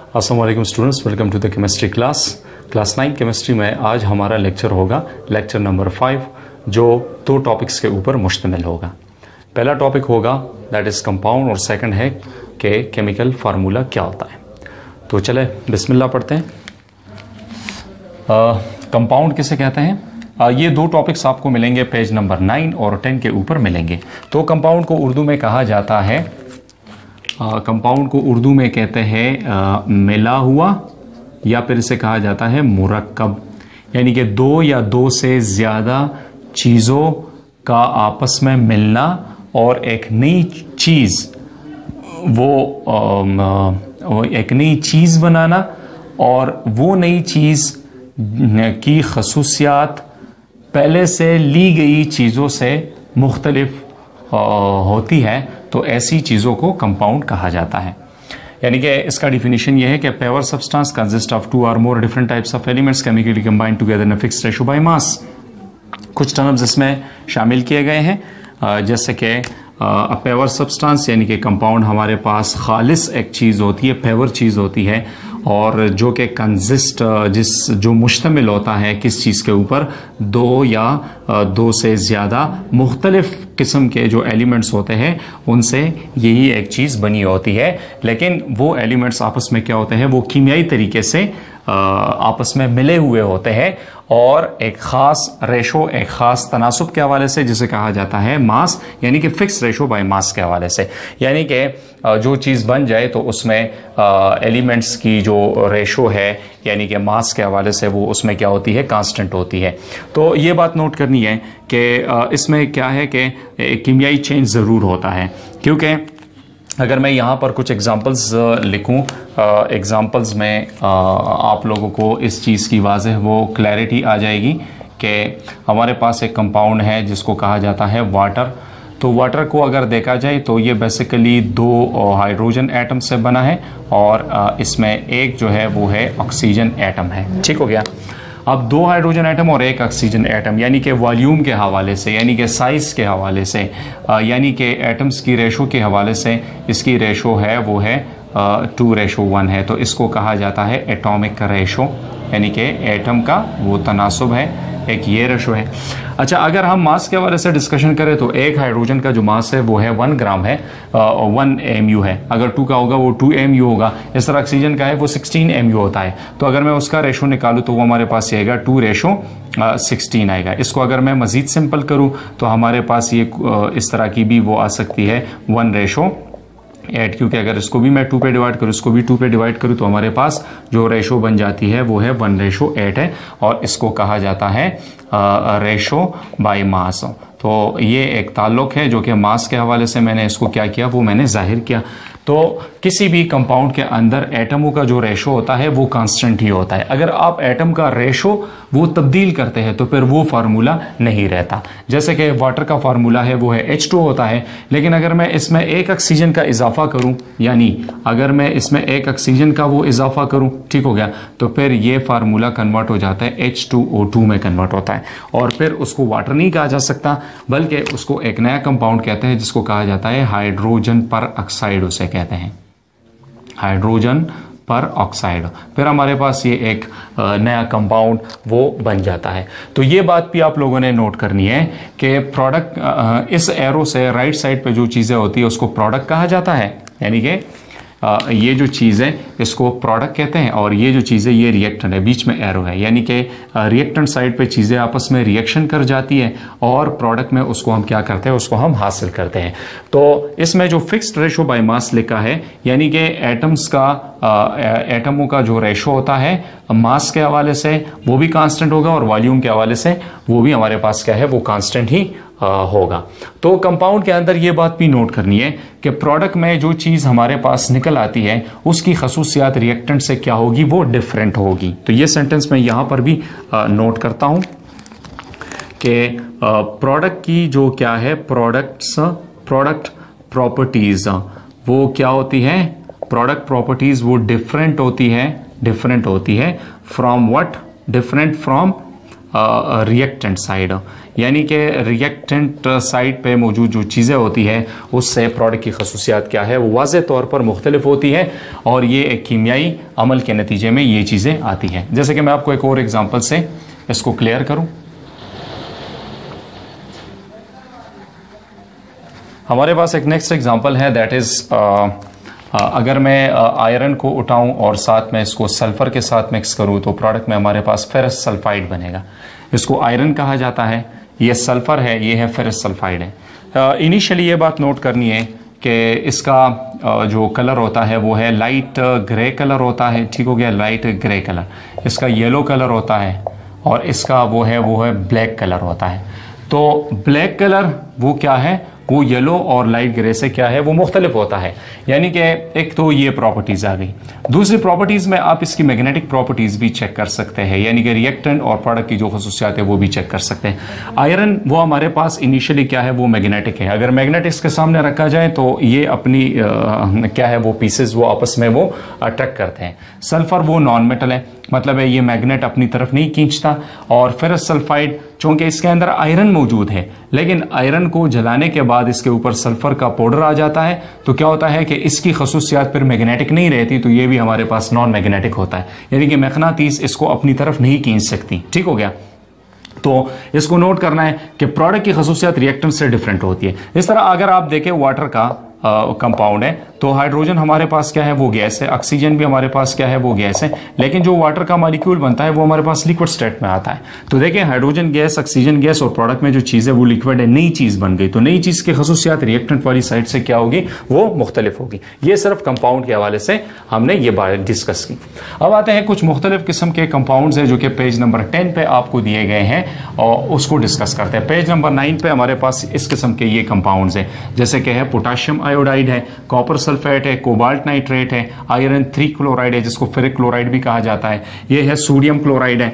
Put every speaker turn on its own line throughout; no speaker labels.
अस्सलाम वालेकुम students, welcome to the chemistry class 9 chemistry में आज हमारा लेक्चर होगा लेक्चर नंबर 5, जो दो टॉपिक्स के ऊपर मुश्तमिल होगा। पहला टॉपिक होगा दैट इज़ कंपाउंड और सेकंड है कि केमिकल फार्मूला क्या होता है। तो चले बिस्मिल्लाह पढ़ते हैं। कंपाउंड किसे कहते हैं? ये दो टॉपिक्स आपको मिलेंगे पेज नंबर 9 और 10 के ऊपर मिलेंगे। तो कंपाउंड को उर्दू में कहा जाता है, कंपाउंड को उर्दू में कहते हैं मिला हुआ, या फिर इसे कहा जाता है मुरक्कब, यानी कि दो या दो से ज़्यादा चीज़ों का आपस में मिलना और एक नई चीज़ वो एक नई चीज़ बनाना, और वो नई चीज़ की खसूसियात पहले से ली गई चीज़ों से मुख्तलिफ होती है, तो ऐसी चीज़ों को कंपाउंड कहा जाता है। यानी कि इसका डिफिनीशन ये है कि pure substance consist of two और more different types of elements chemically combined together in a fixed ratio by mass. कुछ टर्म्स इसमें शामिल किए गए हैं, जैसे कि पेवर सब्सटेंस यानी कि कंपाउंड हमारे पास खालिस एक चीज़ होती है, पेवर चीज़ होती है, और जो कि कंसिस्ट जो मुश्तमिल होता है किस चीज़ के ऊपर, दो या दो से ज़्यादा मुख्तलिफ किस्म के जो एलिमेंट्स होते हैं उनसे यही एक चीज़ बनी होती है। लेकिन वो एलिमेंट्स आपस में क्या होते हैं, वो कीमियाई तरीके से आपस में मिले हुए होते हैं, और एक ख़ास रेशो, एक ख़ास तनासुब के हवाले से, जिसे कहा जाता है मास, यानी कि फिक्स रेशो बाय मास के हवाले से। यानी कि जो चीज़ बन जाए तो उसमें एलिमेंट्स की जो रेशो है यानी कि मास के हवाले से वो उसमें क्या होती है, कांस्टेंट होती है। तो ये बात नोट करनी है कि इसमें क्या है कि कीमियाई चेंज ज़रूर होता है, क्योंकि अगर मैं यहाँ पर कुछ एग्जांपल्स लिखूँ, एग्जांपल्स में आप लोगों को इस चीज़ की वाज़ेह वो क्लैरिटी आ जाएगी कि हमारे पास एक कंपाउंड है जिसको कहा जाता है वाटर। तो वाटर को अगर देखा जाए तो ये बेसिकली दो हाइड्रोजन एटम से बना है, और इसमें एक जो है वो है ऑक्सीजन एटम है। ठीक हो गया। अब दो हाइड्रोजन एटम और एक ऑक्सीजन एटम, यानी कि वॉल्यूम के हवाले से, यानी कि साइज़ के हवाले से, यानी कि एटम्स की रेशो के हवाले से इसकी रेशो है वो है 2:1 है। तो इसको कहा जाता है एटॉमिक रेशो, यानी कि एटम का वो तनासुब है, एक ये रेशो है। अच्छा, अगर हम मास के हवाले से डिस्कशन करें तो एक हाइड्रोजन का जो मास है वो है 1 ग्राम है, 1 mu है। अगर 2 का होगा वो 2 mu होगा। इस तरह ऑक्सीजन का है वो 16 mu होता है। तो अगर मैं उसका रेशो निकालूँ तो वो हमारे पास आएगा 2:16 आएगा। इसको अगर मैं मज़ीद सिंपल करूँ तो हमारे पास ये इस तरह की भी वो आ सकती है 1:8, क्योंकि अगर इसको भी मैं 2 पे डिवाइड करूँ, इसको भी 2 पे डिवाइड करूँ, तो हमारे पास जो रेशो बन जाती है वो है 1:8 है, और इसको कहा जाता है रेशो बाय मास। तो ये एक ताल्लुक है जो कि मास के हवाले से मैंने इसको क्या किया, वो मैंने जाहिर किया। तो किसी भी कंपाउंड के अंदर एटमों का जो रेशो होता है वो कांस्टेंट ही होता है। अगर आप एटम का रेशो वो तब्दील करते हैं तो फिर वो फार्मूला नहीं रहता। जैसे कि वाटर का फार्मूला है वो है H2 होता है, लेकिन अगर मैं इसमें एक ऑक्सीजन का इजाफा करूं, यानी अगर मैं इसमें एक ऑक्सीजन का वो इजाफा करूं, ठीक हो गया, तो फिर ये फार्मूला कन्वर्ट हो जाता है H2O2 में कन्वर्ट होता है, और फिर उसको वाटर नहीं कहा जा सकता, बल्कि उसको एक नया कंपाउंड कहते हैं जिसको कहा जाता है हाइड्रोजन पर ऑक्साइड, उसे कहते हैं हाइड्रोजन पर ऑक्साइड। फिर हमारे पास ये एक नया कंपाउंड वो बन जाता है। तो ये बात भी आप लोगों ने नोट करनी है कि प्रोडक्ट, इस एरो से राइट साइड पे जो चीज़ें होती है उसको प्रोडक्ट कहा जाता है, यानी कि ये जो चीज़ है इसको प्रोडक्ट कहते हैं, और ये जो चीज़ है ये रिएक्टेंट है, बीच में एरो है, यानी कि रिएक्टेंट साइड पे चीज़ें आपस में रिएक्शन कर जाती है, और प्रोडक्ट में उसको हम क्या करते हैं, उसको हम हासिल करते हैं। तो इसमें जो फिक्स्ड रेशो बाय मास लिखा है, यानी कि एटम्स का एटमों का जो रेशो होता है मास के हवाले से वो भी कांस्टेंट होगा, और वॉल्यूम के हवाले से वो भी हमारे पास क्या है, वो कांस्टेंट ही होगा। तो कंपाउंड के अंदर ये बात भी नोट करनी है कि प्रोडक्ट में जो चीज़ हमारे पास निकल आती है उसकी खसूसियात रिएक्टेंट से क्या होगी, वो डिफरेंट होगी। तो ये सेंटेंस मैं यहाँ पर भी नोट करता हूँ कि प्रोडक्ट की जो क्या है, प्रोडक्ट प्रॉपर्टीज़ वो क्या होती है, प्रोडक्ट प्रॉपर्टीज़ वो डिफरेंट होती है from what, different from reactant side, यानी कि रिएक्टेंट साइड पे मौजूद जो चीज़ें होती हैं उससे प्रोडक्ट की खसूसियात क्या है वो वाज़ेह तौर पर मुख्तलिफ होती है, और ये एक कीमियाई अमल के नतीजे में ये चीज़ें आती हैं। जैसे कि मैं आपको एक और एग्जांपल से इसको क्लियर करूं, हमारे पास एक नेक्स्ट एग्जांपल है, दैट इज़ अगर मैं आयरन को उठाऊं और साथ में इसको सल्फर के साथ मिक्स करूं तो प्रोडक्ट में हमारे पास फेरस सल्फाइड बनेगा। इसको आयरन कहा जाता है, ये सल्फर है, ये है फेरस सल्फाइड है। इनिशियली ये बात नोट करनी है कि इसका जो कलर होता है वो है लाइट ग्रे कलर होता है, ठीक हो गया, लाइट ग्रे कलर। इसका येलो कलर होता है और इसका वो है ब्लैक कलर होता है। तो ब्लैक कलर वो क्या है, वो येलो और लाइट ग्रे से क्या है वो मुख्तलिफ होता है। यानी कि एक तो ये प्रॉपर्टीज़ आ गई। दूसरी प्रॉपर्टीज़ में आप इसकी मैग्नेटिक प्रॉपर्टीज़ भी चेक कर सकते हैं, यानी कि रिएक्टेंट और प्रोडक्ट की जो खसूसियात है वो भी चेक कर सकते हैं। आयरन वो हमारे पास इनिशियली क्या है वो मैग्नेटिक है, अगर मैग्नेटिक्स के सामने रखा जाए तो ये अपनी क्या है वो पीसेस वो आपस में वो अट्रैक्ट करते हैं। सल्फर वो नॉन मेटल है, मतलब है ये मैग्नेट अपनी तरफ नहीं खींचता। और फेरस सल्फाइड चूंकि इसके अंदर आयरन मौजूद है, लेकिन आयरन को जलाने के बाद इसके ऊपर सल्फर का पाउडर आ जाता है, तो क्या होता है कि इसकी खसूसियात फिर मैग्नेटिक नहीं रहती, तो ये भी हमारे पास नॉन मैग्नेटिक होता है, यानी कि मैग्नेटिस इसको अपनी तरफ नहीं खींच सकती। ठीक हो गया। तो इसको नोट करना है कि प्रोडक्ट की खसूसियात रिएक्टेंट से डिफरेंट होती है। इस तरह अगर आप देखें वाटर का कंपाउंड है तो हाइड्रोजन हमारे पास क्या है वो गैस है, ऑक्सीजन भी हमारे पास क्या है वो गैस है, लेकिन जो वाटर का मॉलिक्यूल बनता है वो हमारे पास लिक्विड स्टेट में आता है। तो देखें हाइड्रोजन गैस, ऑक्सीजन गैस और प्रोडक्ट में जो चीज़ है वो लिक्विड है, नई चीज़ बन गई। तो नई चीज़ की खसूसियात रिएक्टेंट वाली साइड से क्या होगी वो मुख्तलिफ होगी। ये सिर्फ कंपाउंड के हवाले से हमने ये बात डिस्कस की। अब आते हैं कुछ मुख्तलिफ किस्म के कंपाउंड्स हैं जो कि पेज नंबर 10 पे आपको दिए गए हैं और उसको डिस्कस करते हैं। पेज नंबर 9 पे हमारे पास इस किस्म के ये कंपाउंड्स हैं, जैसे कि है पोटाशियम आयोडाइड है, कॉपर सल्फेट है, कोबाल्ट नाइट्रेट है, आयरन 3 क्लोराइड है जिसको फेरिक क्लोराइड भी कहा जाता है, ये है सोडियम क्लोराइड है।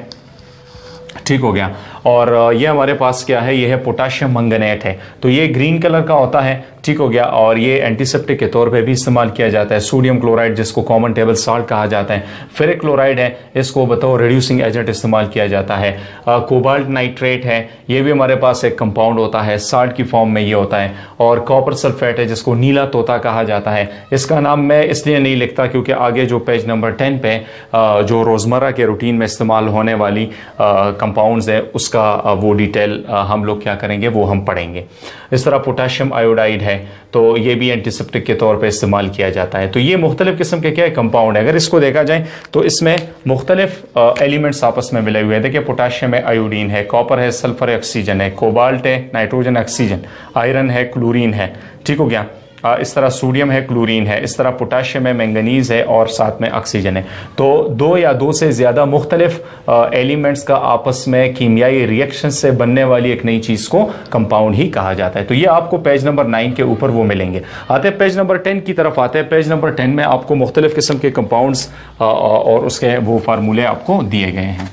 ठीक हो गया। और ये हमारे पास क्या है, ये है पोटाशियम मंगनेट है, तो ये ग्रीन कलर का होता है। ठीक हो गया। और ये एंटीसेप्टिक के तौर पे भी इस्तेमाल किया जाता है। सोडियम क्लोराइड जिसको कॉमन टेबल साल्ट कहा जाता है, फेरिक क्लोराइड है, इसको बताओ रिड्यूसिंग एजेंट इस्तेमाल किया जाता है। कोबाल्ट नाइट्रेट है, ये भी हमारे पास एक कंपाउंड होता है, साल्ट की फॉर्म में ये होता है। और कॉपर सल्फेट है जिसको नीला तोता कहा जाता है। इसका नाम मैं इसलिए नहीं लिखता क्योंकि आगे जो पेज नंबर 10 पे जो रोज़मर्रा के रूटीन में इस्तेमाल होने वाली कंपाउंड्स है उसका वो डिटेल हम लोग क्या करेंगे वो हम पढ़ेंगे। इस तरह पोटाशियम आयोडाइड है, तो ये भी एंटीसेप्टिक के तौर पे इस्तेमाल किया जाता है। तो ये मुख्तलिफ किस्म के क्या है कंपाउंड है। अगर इसको देखा जाए तो इसमें मुख्तलिफ एलिमेंट्स आपस में मिले हुए हैं। देखिए पोटाशियम है, आयोडीन है, कॉपर है, सल्फर है, ऑक्सीजन है, कोबाल्ट है, नाइट्रोजन ऑक्सीजन, आयरन है, क्लोरीन है। ठीक हो गया। इस तरह सोडियम है, क्लोरीन है, इस तरह पोटाशियम है, मैंगनीज है और साथ में ऑक्सीजन है। तो दो या दो से ज़्यादा मुख्तलिफ एलिमेंट्स का आपस में कीमियाई रिएक्शन से बनने वाली एक नई चीज़ को कंपाउंड ही कहा जाता है। तो ये आपको पेज नंबर 9 के ऊपर वो मिलेंगे। आते हैं पेज नंबर 10 की तरफ आते हैं। पेज नंबर 10 में आपको मुख्तलिफ किस्म के कंपाउंड्स और उसके वो फार्मूले आपको दिए गए हैं।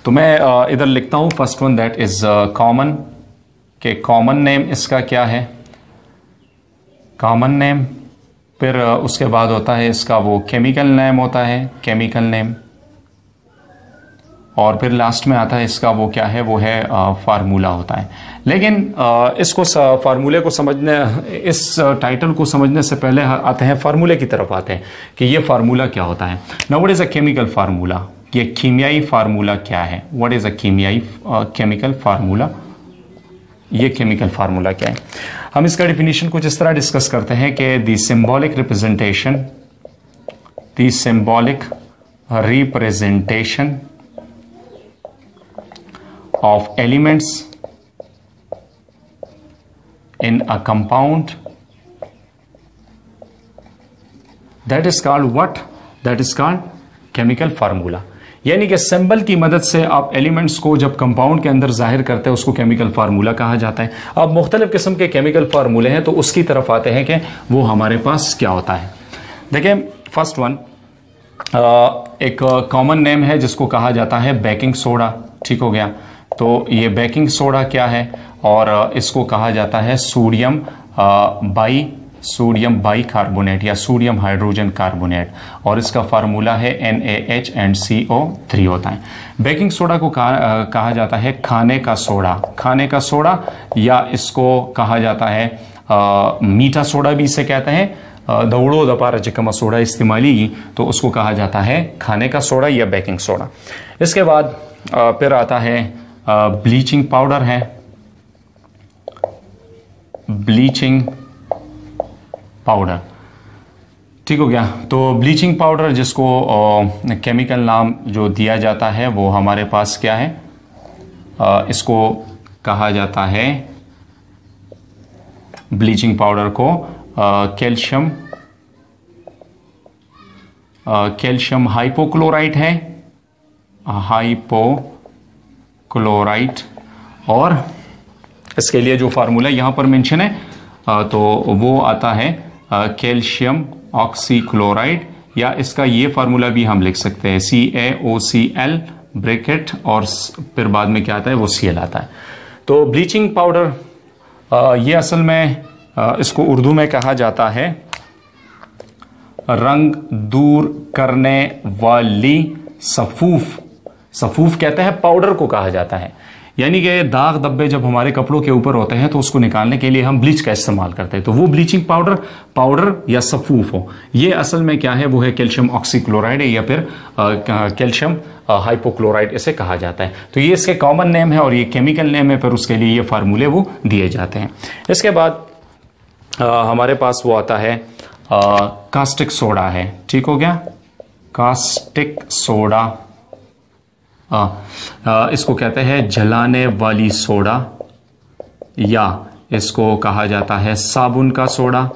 तो मैं इधर लिखता हूँ first one that is common, कि कॉमन नेम इसका क्या है, कॉमन नेम। फिर उसके बाद होता है इसका वो केमिकल नेम होता है, केमिकल नेम। और फिर लास्ट में आता है इसका वो क्या है, वो है फार्मूला होता है। लेकिन इसको फार्मूले को समझने, इस टाइटल को समझने से पहले आते हैं फार्मूले की तरफ आते हैं कि ये फार्मूला क्या होता है। Now what is a chemical formula, ये कीमियाई फार्मूला क्या है। व्हाट इज अ कीमियाई केमिकल फार्मूला, ये केमिकल फार्मूला क्या है। हम इसका डिफिनीशन कुछ इस तरह डिस्कस करते हैं कि the symbolic representation, the symbolic representation of elements in a compound that is called what, that is called chemical formula. यानी कि सिंबल की मदद से आप एलिमेंट्स को जब कंपाउंड के अंदर जाहिर करते हैं उसको केमिकल फार्मूला कहा जाता है। अब मुख्तलिफ किस्म के केमिकल फार्मूले हैं, तो उसकी तरफ आते हैं कि वो हमारे पास क्या होता है। देखिए फर्स्ट वन एक कॉमन नेम है जिसको कहा जाता है बेकिंग सोडा। ठीक हो गया। तो ये बेकिंग सोडा क्या है, और इसको कहा जाता है सोडियम बाई सोडियम बाइकार्बोनेट या सोडियम हाइड्रोजन कार्बोनेट, और इसका फार्मूला है NaHNCO3 होता है। बेकिंग सोडा को कहा जाता है खाने का सोडा, खाने का सोडा, या इसको कहा जाता है मीठा सोडा भी इसे कहते हैं। दौड़ो दपारा चिकमा सोडा इस्तेमाली, तो उसको कहा जाता है खाने का सोडा या बेकिंग सोडा। इसके बाद फिर आता है ब्लीचिंग पाउडर है, ब्लीचिंग पाउडर, ठीक हो गया। तो ब्लीचिंग पाउडर जिसको केमिकल नाम जो दिया जाता है वो हमारे पास क्या है, इसको कहा जाता है, ब्लीचिंग पाउडर को कैल्शियम हाइपोक्लोराइट है, हाइपोक्लोराइट, और इसके लिए जो फार्मूला यहां पर मेंशन है तो वो आता है कैल्शियम ऑक्सीक्लोराइड, या इसका ये फार्मूला भी हम लिख सकते हैं CaOCl ब्रैकेट और फिर बाद में क्या आता है वो Cl आता है। तो ब्लीचिंग पाउडर ये असल में इसको उर्दू में कहा जाता है रंग दूर करने वाली सफूफ, सफूफ कहते हैं पाउडर को कहा जाता है, यानी कि दाग धब्बे जब हमारे कपड़ों के ऊपर होते हैं तो उसको निकालने के लिए हम ब्लीच का इस्तेमाल करते हैं, तो वो ब्लीचिंग पाउडर या सफूफ हो, ये असल में क्या है वो है कैल्शियम ऑक्सीक्लोराइड या फिर कैल्शियम हाइपोक्लोराइड इसे कहा जाता है। तो ये इसके कॉमन नेम है और ये केमिकल नेम है, पर उसके लिए ये फार्मूले वो दिए जाते हैं। इसके बाद हमारे पास वो आता है कास्टिक सोडा है, ठीक हो गया, कास्टिक सोडा, इसको कहते हैं जलाने वाली सोडा, या इसको कहा जाता है साबुन का सोडा,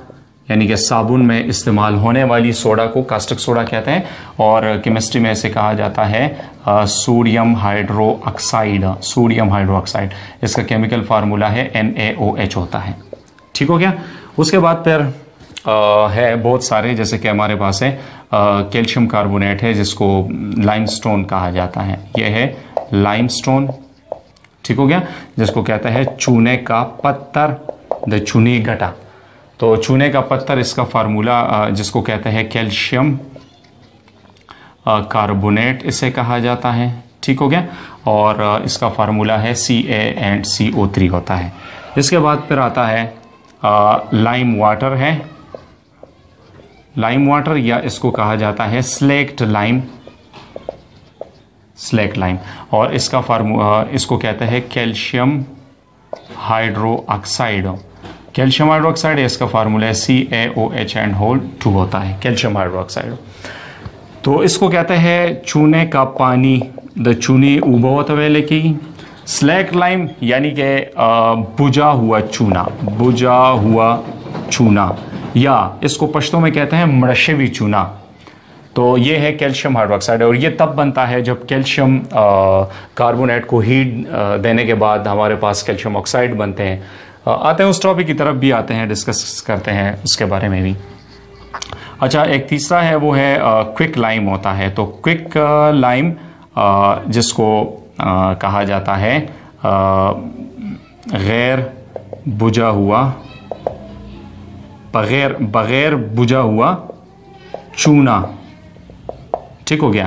यानी कि साबुन में इस्तेमाल होने वाली सोडा को कास्टिक सोडा कहते हैं, और केमिस्ट्री में इसे कहा जाता है sodium hydro oxide, sodium hydro oxide, इसका केमिकल फार्मूला है NaOH होता है, ठीक हो गया। उसके बाद फिर है बहुत सारे, जैसे कि हमारे पास है कैल्शियम कार्बोनेट है जिसको लाइमस्टोन कहा जाता है, यह है लाइमस्टोन, ठीक हो गया, जिसको कहता है चूने का पत्थर, द चुनी घटा, तो चूने का पत्थर इसका फार्मूला जिसको कहते हैं कैल्शियम कार्बोनेट इसे कहा जाता है, ठीक हो गया, और इसका फार्मूला है CaCO3 होता है। इसके बाद फिर आता है लाइम वाटर है, लाइम वाटर, या इसको कहा जाता है स्लेक्ट लाइम, स्लेक्ट लाइम, और इसका फार्मूला इसको कहते हैं calcium hydro oxide, calcium hydro oxide, इसका फार्मूला है CaOH2 होता है, कैल्शियम हाइड्रो ऑक्साइड। तो इसको कहते हैं चूने का पानी, द चूनी उबोत वेले की, स्लेक्ट लाइम यानी कि बुझा हुआ चूना, बुझा हुआ चूना, या इसको पश्तो में कहते हैं मड़शेवी चूना, तो ये है कैल्शियम हाइड्रोक्साइड, और ये तब बनता है जब कैल्शियम कार्बोनेट को हीट देने के बाद हमारे पास कैल्शियम ऑक्साइड बनते हैं। आते हैं उस टॉपिक की तरफ भी आते हैं, डिस्कस करते हैं उसके बारे में भी। अच्छा, एक तीसरा है वो है क्विक लाइम होता है, तो क्विक लाइम जिसको कहा जाता है गैर बुझा हुआ, बगैर बुझा हुआ चूना, ठीक हो गया,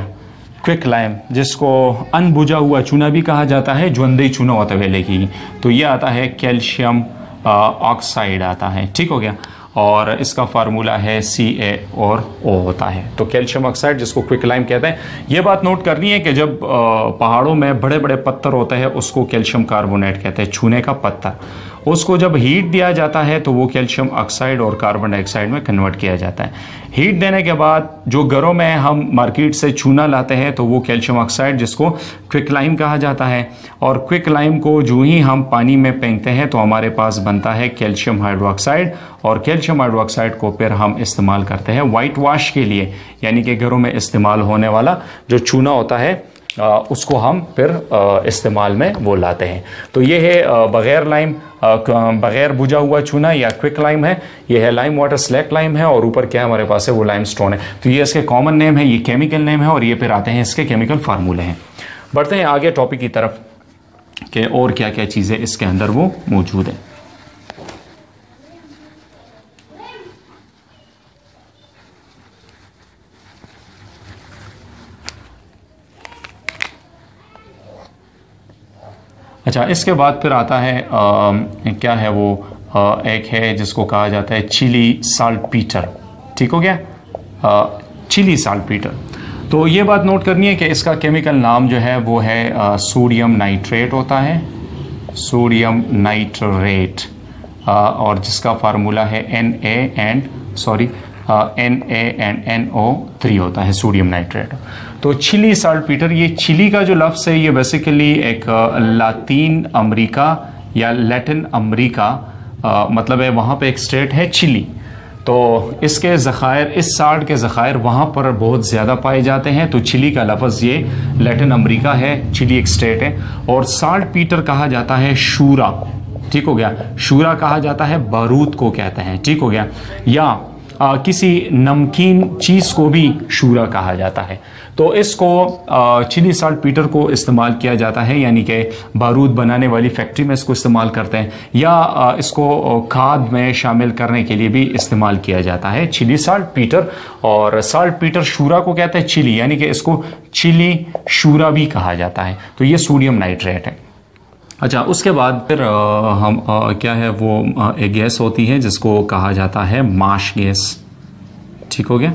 क्विक लाइम, जिसको अनबुझा हुआ चूना भी कहा जाता है, ज्वंदई चूना होता है वेले की, तो ये आता है कैल्शियम ऑक्साइड आता है, ठीक हो गया, और इसका फार्मूला है Ca और O होता है। तो कैल्शियम ऑक्साइड जिसको क्विक लाइम कहते हैं, ये बात नोट करनी है कि जब पहाड़ों में बड़े बड़े पत्थर होते हैं उसको कैल्शियम कार्बोनेट कहते हैं, छूने का पत्थर, उसको जब हीट दिया जाता है तो वो कैल्शियम ऑक्साइड और कार्बन डाइऑक्साइड में कन्वर्ट किया जाता है। हीट देने के बाद जो घरों में हम मार्केट से चूना लाते हैं तो वो कैल्शियम ऑक्साइड जिसको क्विक लाइम कहा जाता है, और क्विक लाइम को जो ही हम पानी में फेंकते हैं तो हमारे पास बनता है कैल्शियम हाइड्रोक्साइड, और कैल्शियम हाइड्रोक्साइड को फिर हम इस्तेमाल करते हैं वाइट वॉश के लिए, यानी कि घरों में इस्तेमाल होने वाला जो चूना होता है उसको हम फिर इस्तेमाल में वो लाते हैं। तो ये है बगैर लाइम, बगैर बुझा हुआ चूना या क्विक लाइम है, ये है लाइम वाटर, स्लैक लाइम है, और ऊपर क्या हमारे पास है वो लाइम स्टोन है। तो ये इसके कॉमन नेम है, ये केमिकल नेम है, और ये फिर आते हैं इसके केमिकल फार्मूले हैं। बढ़ते हैं आगे टॉपिक की तरफ कि और क्या क्या चीज़ें इसके अंदर वो मौजूद है। अच्छा, इसके बाद फिर आता है क्या है वो एक है जिसको कहा जाता है चिली साल्टपीटर। ठीक हो गया, चिली साल्टपीटर। तो ये बात नोट करनी है कि इसका केमिकल नाम जो है वो है सोडियम नाइट्रेट होता है, सोडियम नाइट्रेट, और जिसका फार्मूला है NaNO3 होता है, सोडियम नाइट्रेट। तो चिली साल्टपीटर, ये चिली का जो लफ्ज़ है ये बेसिकली एक लातीन अमेरिका या लैटिन अमेरिका मतलब है, वहाँ पे एक स्टेट है चिली। तो इसके ज़खायर, इस साल्ट के ज़खायर वहाँ पर बहुत ज़्यादा पाए जाते हैं। तो चिली का लफ्ज़ ये लैटिन अमेरिका है, चिली एक स्टेट है। और साल्टपीटर कहा जाता है शूरा। ठीक हो गया, शूरा कहा जाता है बारूद को कहते हैं। ठीक हो गया, या किसी नमकीन चीज़ को भी शूरा कहा जाता है। तो इसको चिली साल्टपीटर को इस्तेमाल किया जाता है, यानी कि बारूद बनाने वाली फैक्ट्री में इसको इस्तेमाल करते हैं, या इसको खाद में शामिल करने के लिए भी इस्तेमाल किया जाता है, चिली साल्टपीटर। और साल्टपीटर शूरा को कहते हैं चिली, यानी कि इसको चिली शूरा भी कहा जाता है। तो ये सोडियम नाइट्रेट है। अच्छा, उसके बाद फिर हम क्या है वो एक गैस होती है जिसको कहा जाता है माश गैस। ठीक हो गया,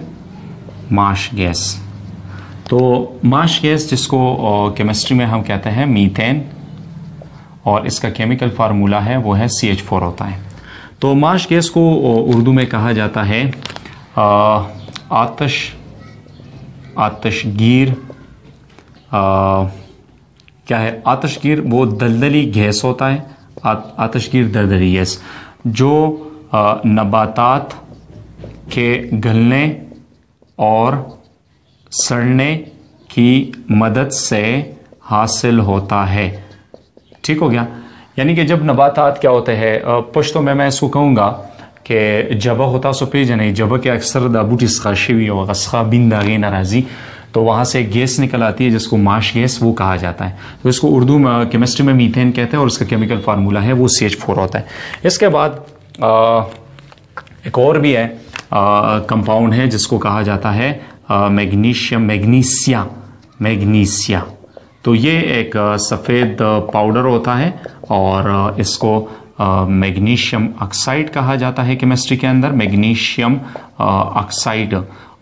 माश गैस। तो माश गैस जिसको केमिस्ट्री में हम कहते हैं मीथेन, और इसका केमिकल फार्मूला है वो है CH4 होता है। तो माश गैस को उर्दू में कहा जाता है आतशगीर, क्या है आतशगीर, वो दलदली गैस होता है, आतशगीर दलदली गैस, जो नबातात के गलने और सड़ने की मदद से हासिल होता है। ठीक हो गया, यानी कि जब नबातात क्या होते हैं, पश्तो में मैं इसको कहूँगा कि जब होता सो पे जने जब के अक्सर दाबूटी स्काशी होगा स्खा बिन दागे नाराजी, तो वहाँ से गैस निकल आती है जिसको माश गैस वो कहा जाता है। तो इसको उर्दू में केमिस्ट्री में मीथेन कहते हैं, और इसका केमिकल फार्मूला है वो CH4 होता है। इसके बाद एक और भी है कंपाउंड है जिसको कहा जाता है मैग्नीशिया। तो ये एक सफ़ेद पाउडर होता है, और इसको मैग्नीशियम ऑक्साइड कहा जाता है केमिस्ट्री के अंदर, मैग्नीशियम ऑक्साइड।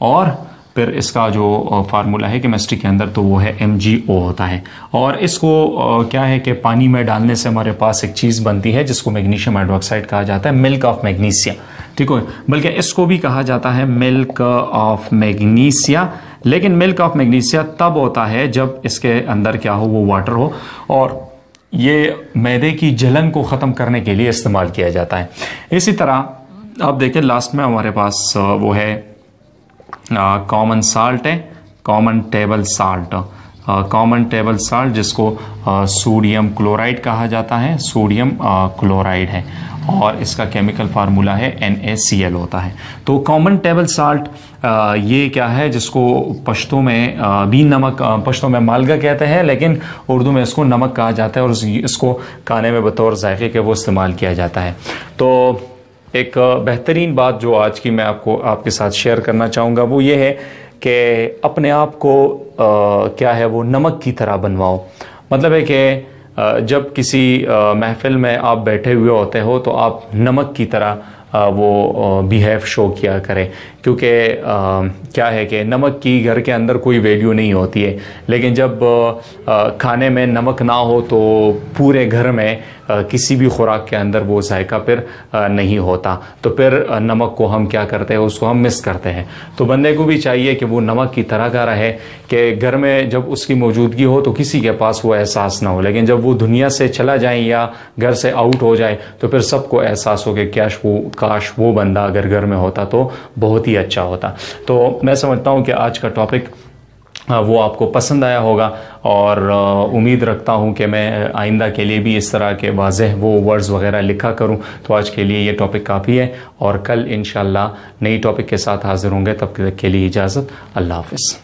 और फिर इसका जो फार्मूला है केमिस्ट्री के अंदर तो वो है MgO होता है। और इसको क्या है कि पानी में डालने से हमारे पास एक चीज़ बनती है जिसको मैग्नीशियम हाइड्रोक्साइड कहा जाता है, मिल्क ऑफ मैग्नीशिया। ठीक है, बल्कि इसको भी कहा जाता है मिल्क ऑफ मैग्नीशिया। लेकिन मिल्क ऑफ मैग्नीशिया तब होता है जब इसके अंदर क्या हो, वो वाटर हो, और ये मैदे की जलन को ख़त्म करने के लिए इस्तेमाल किया जाता है। इसी तरह आप देखें लास्ट में हमारे पास वो है कॉमन साल्ट है, common table salt, common table salt जिसको सोडियम क्लोराइड कहा जाता है, सोडियम क्लोराइड है, और इसका केमिकल फार्मूला है NaCl होता है। तो कॉमन टेबल साल्ट ये क्या है, जिसको पश्तो में भी नमक, पश्तो में मालगा कहते हैं, लेकिन उर्दू में इसको नमक कहा जाता है, और इसको खाने में बतौर जायके के वो इस्तेमाल किया जाता है। तो एक बेहतरीन बात जो आज की मैं आपके साथ शेयर करना चाहूँगा वो ये है कि अपने आप को क्या है वो नमक की तरह बनवाओ। मतलब है कि जब किसी महफिल में आप बैठे हुए होते हो तो आप नमक की तरह वो बिहेव शो किया करें, क्योंकि क्या है कि नमक की घर के अंदर कोई वैल्यू नहीं होती है, लेकिन जब खाने में नमक ना हो तो पूरे घर में किसी भी खुराक के अंदर वो जायका फिर नहीं होता। तो फिर नमक को हम क्या करते हैं, उसको हम मिस करते हैं। तो बंदे को भी चाहिए कि वो नमक की तरह का रहे, कि घर में जब उसकी मौजूदगी हो तो किसी के पास वो एहसास ना हो, लेकिन जब वो दुनिया से चला जाए या घर से आउट हो जाए तो फिर सबको एहसास हो कि काश वो बंदा अगर घर में होता तो बहुत ही अच्छा होता। तो मैं समझता हूँ कि आज का टॉपिक वो आपको पसंद आया होगा, और उम्मीद रखता हूँ कि मैं आइंदा के लिए भी इस तरह के वाज़ेह वो वर्ड्स वगैरह लिखा करूँ। तो आज के लिए ये टॉपिक काफ़ी है, और कल इंशाल्लाह नई टॉपिक के साथ हाज़िर होंगे। तब तक के लिए इजाज़त, अल्लाह हाफ़िज़।